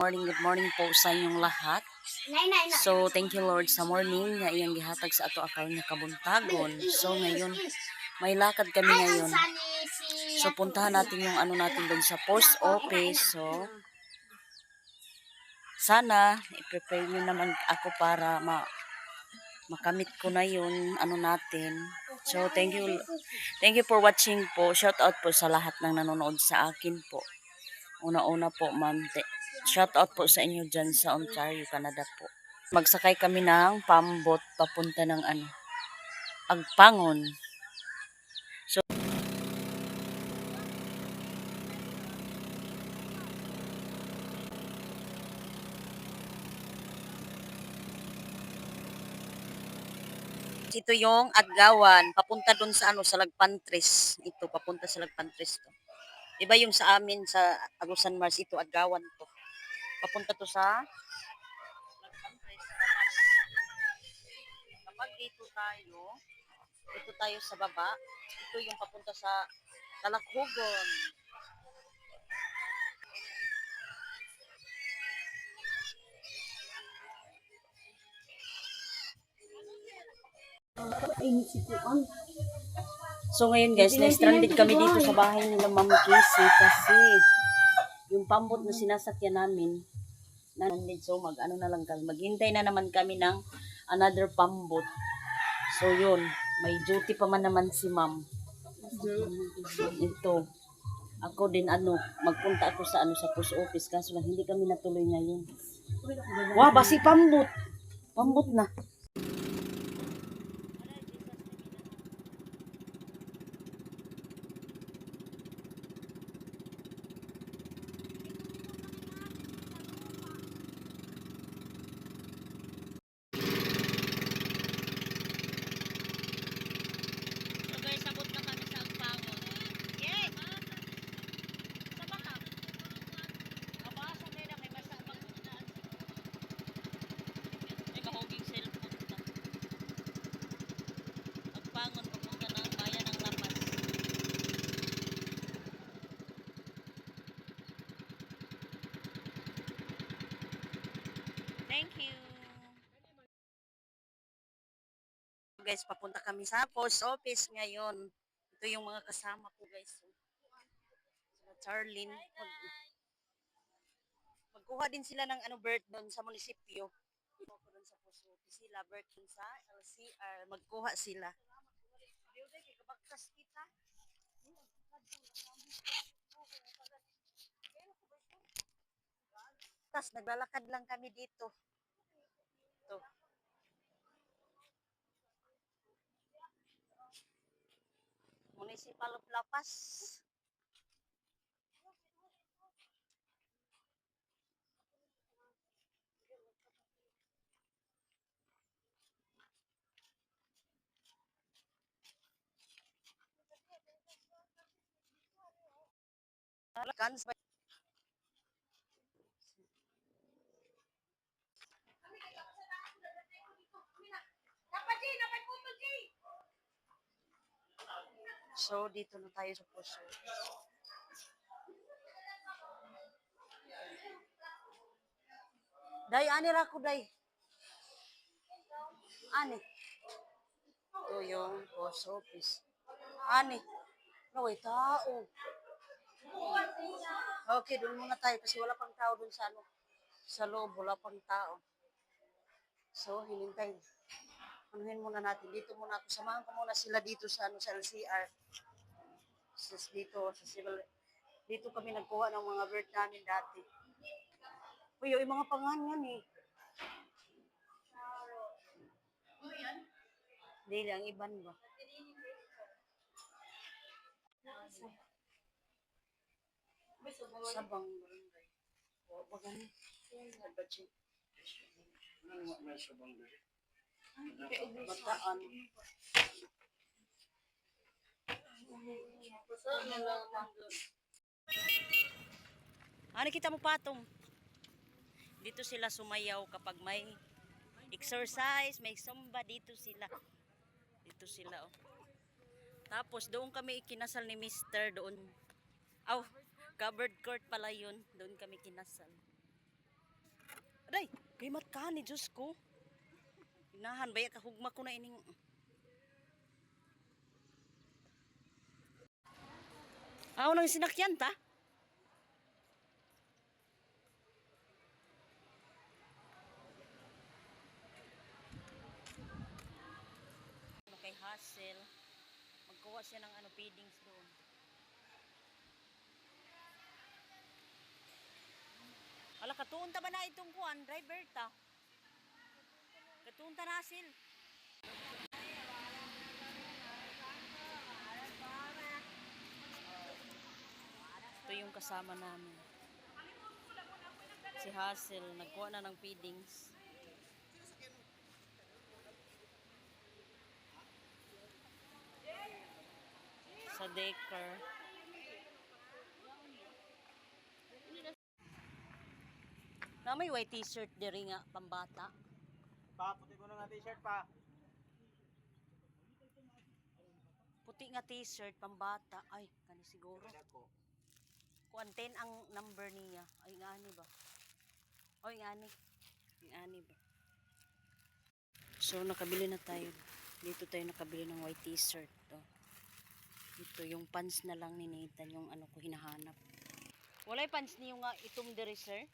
Good morning po sa inyong lahat. So, thank you Lord sa morning nga iyang gihatag sa ato akaw nga kabuntagon. So, ngayon, may lakad kami ngayon. So, puntahan natin yung ano natin doon sa post office. So, sana, i-prepare nyo naman ako para makamit ko na yun, ano natin. So, thank you for watching po. Shout out po sa lahat ng nanonood sa akin po. Una-una po, ma'am. Shout out po sa inyo dyan sa Ontario, Canada po. Magsakay kami ng pambot papunta ng Agpangon. So, ito yung Agawan, papunta dun sa sa Lagpantres. Ito, papunta sa Lagpantres to. Diba yung sa amin sa Agusan Mars, ito Agawan to. Papunta to sa Lagpantres. Kapag dito tayo sa baba, ito yung papunta sa Talakhugon. So ngayon guys, na-stranded kami dito sa bahay nila Ma'am Casey kasi yung pambot na sinasakyan namin na-stranded. So mag-ano na lang kami, maghintay na naman kami ng another pambot. So yun, may duty pa man naman si Ma'am. Ito, ako din magpunta ako sa sa post office kaso lang hindi kami natuloy ngayon. Wah, basi pambot. Pambot na. Thank you. Guys, papunta kami sa post office ngayon. Ito yung mga kasama ko guys. Sila Charlene. Magkuha din sila ng birth doon sa munisipyo. Ako doon sa post office sila, birth doon sa LCR. Magkuha sila. Kabagkas kita. Tapos naglalakad lang kami dito. Ito. Municipal of La Paz. Guns by So, dito na tayo sa post office. Day, ani ra ko, day. Ani. Ito yung post office. Ani. Naway, tao. Okay, doon muna tayo kasi wala pang tao doon sa loob, wala pang tao. So, hinintay. Anuhin muna natin. Dito muna ako. Samahan ko muna sila dito sa sa LCR. Dito kami nagkuha ng mga bird namin dati. Uy, yung mga panganyan eh. Hindi lang, iban ba? Sabang barangay. O, pagani. Bataan. Ano kita mo patong? Dito sila sumayaw kapag may exercise, may zumba, dito sila. Dito sila, oh. Tapos doon kami ikinasal ni Mr. doon. Covered court pala yun. Doon kami kinasal. Kay matkani, Diyos ko. Inahan, baya kahugma ko na ining... Ako nang sinakyan ta? Ano kay Hassel. Magkuha siya ng feedings doon. Ala, katuon ta ba na itong kuan, driver ta? Katuon ta na, Hassel. Ito yung kasama namin. Si Hassel, nagkuha na ng feedings. Sa daycare. Na may white t-shirt diri nga, pambata. Pa, puti ko na nga t-shirt pa. Puti nga t-shirt, pambata. Ay, kani siguro. Kuanten ang number niya. Ay, ngani ba? Ay, ngani. Ngani ba? So, nakabili na tayo. Dito tayo nakabili ng white t-shirt. To. Ito, yung pants na lang ni Nathan, yung ko hinahanap. Wala yung pants niyo nga itong diri, sir?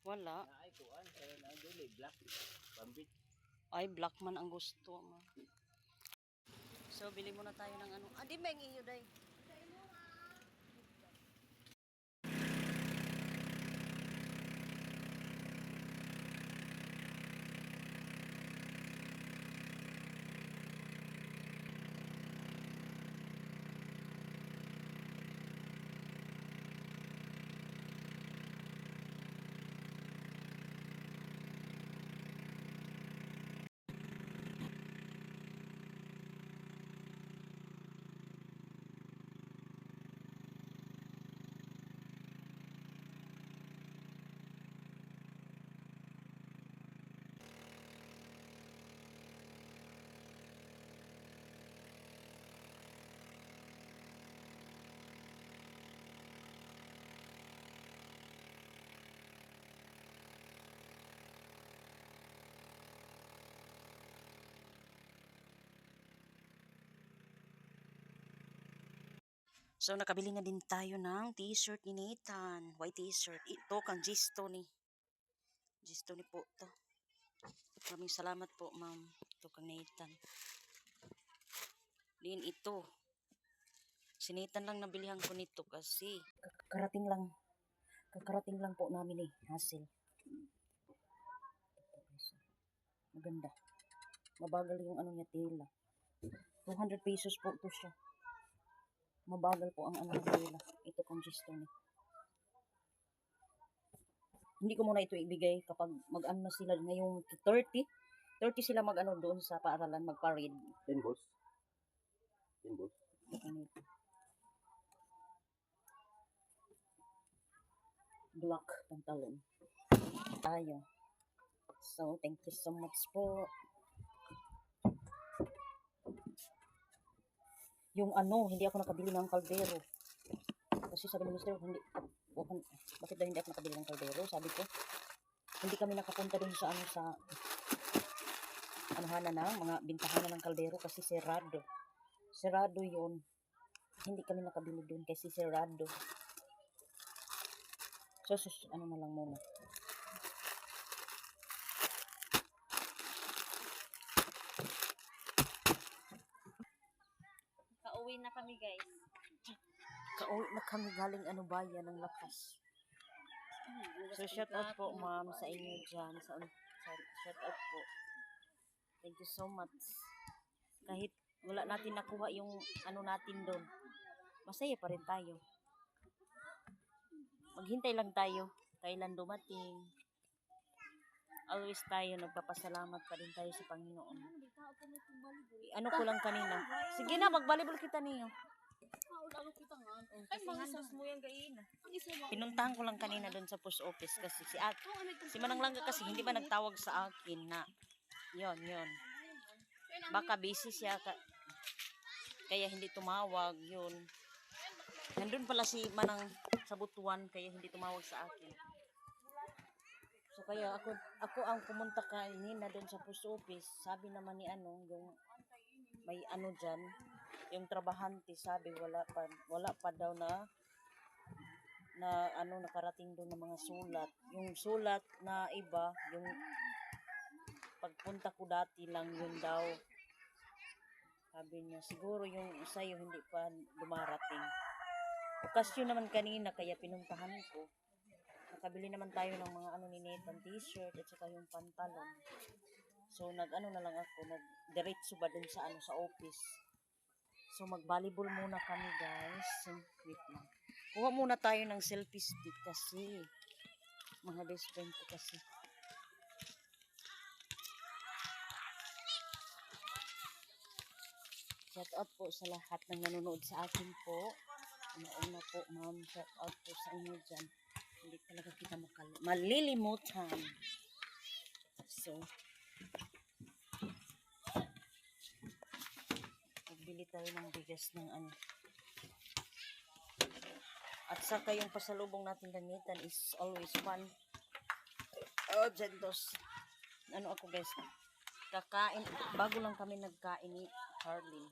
Wala. Ay, kuan. Kaya na dili, black. Pambit. Ay, black man ang gusto, ma. So, bili muna tayo ng di ba yung iyo, day? So, nakabili na din tayo ng t-shirt ni Nathan. White t-shirt. Ito, kang Gisto ni. Gisto ni po to. Maraming salamat po, ma'am. Ito, kang Nathan. Din ito. Si Nathan lang nabilihan ko nito kasi kakarating lang po namin Hassel. Maganda. Mabagal yung niya, tela. 200 pesos po ito siya. Mabagal po ang tela. Ito kung Gisto ni. Hindi ko muna ito ibigay kapag mag-ano sila ngayong 30 sila doon sa paaralan magpa-read. 10 balls. 10 balls. Black pantalon. Tayo. So, thank you so much po. Yung hindi ako nakabili ng kaldero. Kasi sabi ni Mr. bakit daw hindi ako nakabili ng kaldero? Sabi ko, hindi kami nakapunta dun sa mga bintahan ng kaldero kasi serado. Serado yun. Hindi kami nakabili dun kasi serado. So, na lang muna. Kauwi na kami, guys. Kauwi na kami galing bayan ng lakas. So, shout out po, ma'am, sa inyo dyan. Shout out po. Thank you so much. Kahit wala natin nakuha yung natin doon, masaya pa rin tayo. Maghintay lang tayo. Kailan dumating. Always tayo, nagpapasalamat pa rin tayo sa Panginoon. Ko lang kanina. Sige na, mag-volleyball kita niyo. Ay, mga sus mo yung gain. Pinuntahan ko lang kanina doon sa post office kasi si Manang Langga kasi hindi ba nagtawag sa akin na yon. Baka busy siya kaya hindi tumawag yun. Nandun pala si Manang sa Butuan kaya hindi tumawag sa akin. So kaya ako ang pumunta kanina doon sa post office. Sabi naman ni yung may diyan, yung trabahante sabi wala pa daw na nakarating doon ng mga sulat. Yung sulat na iba, yung pagpunta ko dati lang yun daw. Sabi niya, siguro yung sa'yo hindi pa dumarating. Okasyon naman kanina, kaya pinuntahan ko. Nakabili naman tayo ng mga ni Nathan, t-shirt at saka yung pantalon. So na lang ako, nagdiretso ba dun sa sa office. So mag-volleyball muna kami guys. So, wait lang. Kuha muna tayo ng selfie stick kasi mga best friend ko kasi. Shout out po sa lahat ng nanonood sa akin po. Una po ma'am, shout out po sa inyo dyan. Hindi talaga kita malilimutan. So, magbili tayo ng bigas ng At saka yung pasalubong natin gamitan is always fun. Oh, Gentos. Ako guys, kakain. Bago lang kami nagkain ni Harley.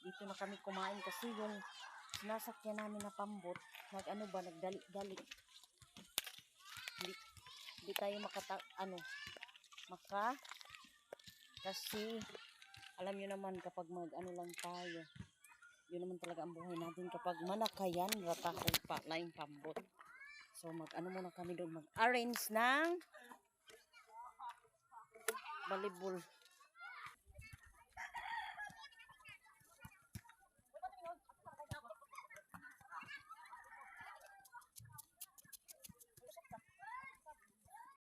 Dito na kami kumain kasi yung sinasakyan namin na pambot, nagdali-dali. Hindi tayo kasi alam nyo naman kapag lang tayo, yun naman talaga ang buhay natin kapag manakayan, ratahong pa, laing pambot. So muna kami doon, mag-arrange ng volleyball